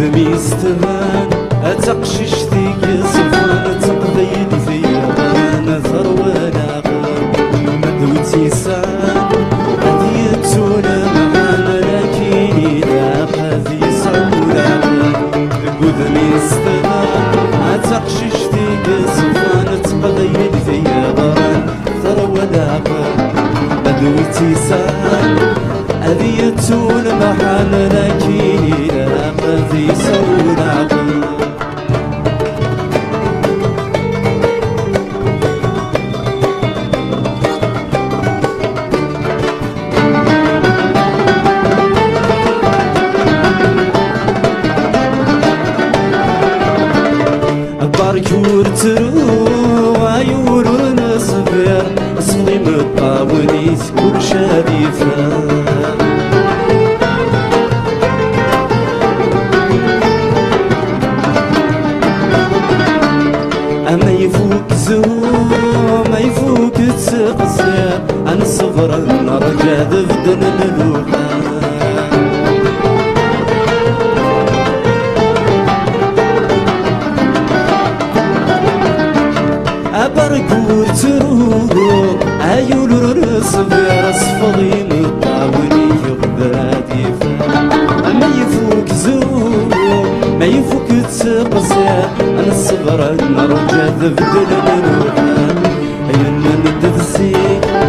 وذمي استبان أتقشش ذيك صفان تقضي ثيابان ثروة ناقب مدوتي سان أديتون معانا لكن إذا قذي صولا وذمي استبان أتقشش ذيك صفان تقضي ثيابان ثروة ناقب مدوتي سان أذيتون محل لكن لا قذي سونا باركور ترو عيور نصبر اصلي مطاونيس كل شريفه ما يفوك زهور ما يفوك تسقسير عن الصبر نرجع ذبدن الوقت أبرقور تروق عيول الصبر أصفضي مطاولي يغبادي ما يفوك زهور ما يفوك تسقسير عن الصبر نرجع ذبدن الوقت أينا ندفسي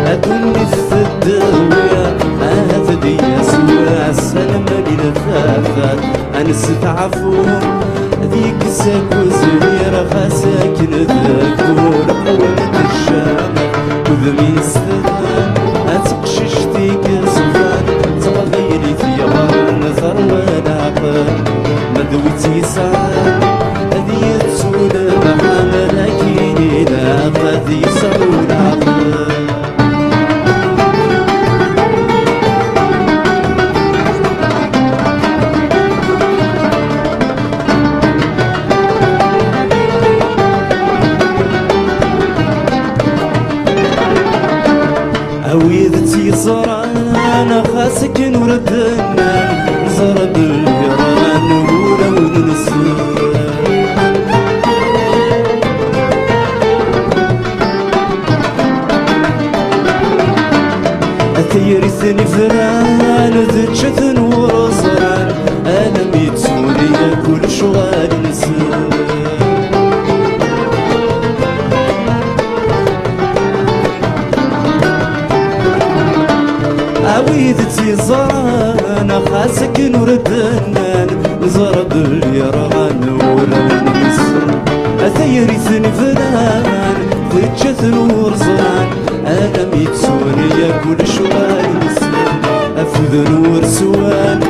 أدوني في الدوية أهدي أسوى السلام للثافات أنا ستعفون ذيك ساك وزوير خاساك نذكور قوة الشام وذمي استذان أتقشش ذيك صفان تغيري ثيابان ثروة نعقل مدوتي سعان أذيت سونا محامة لكن لا قذي سونا عقل هويدتي زران خاسك نوردنا زرب الجران ولو ننسى أثيرثني فران ذجة ورزران أنا ميتوني كل شغال نسى عويدتي زران خاسك نوردنان زرب اليرغان ولو نسر أثيرثني فلان ضجة ورزران أنا ميتسوني كل شوال نسر أفذ نور سوان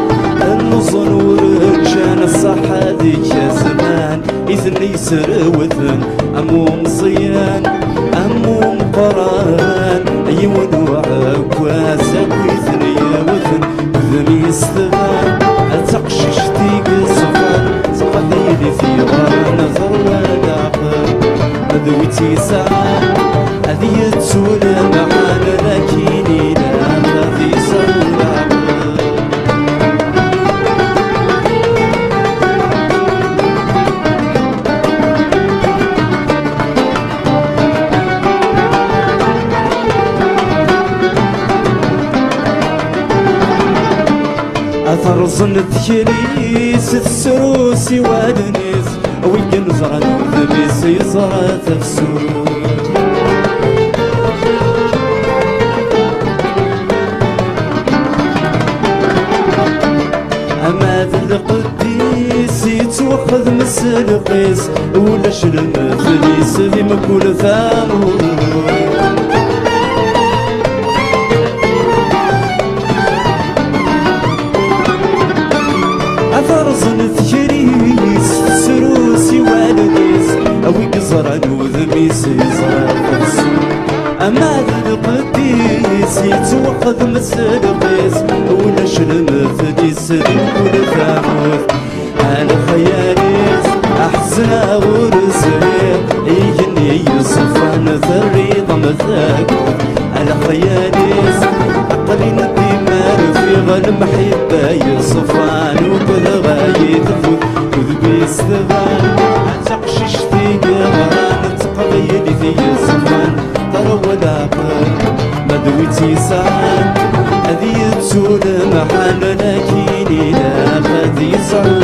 النصن ورجان الصحة ذيك يا زمان إذن يسر وذن أموم صيان أموم قران أيون وعاك واسك ويثني وثن وذمي استغان أتقشش تيك الصفان تقضيلي في غار ثروة دعقل مذوتي سعان أذيت سولا معانا لكني لا قذي سولا أثر ظن تكريس تسروسي وادنيس ويقن زرن وذبيس يزرى تفسور أما ذا القديس يتوخذ مسل قيس ولا شلم فليس ذي مكول ثامور أثرزن ثكريس سروسي والديس أوي قزران وذميس يزرى فلسون أما ذا القديس يتوقظ مسل قيس ولا شلم فديس كل ثاموث أنا خياليس أحزنا ورزيق يجني يصفان ثري ضمثاك أنا خياليس عقلي ندي مار في غل محبة يصفان وكذا غاية تفوت الزبان تقشيش في قران تقبيلي في الزمان تروى العقل ما دويتي سعان هذي تسول محل لكن إلا غادي يزعل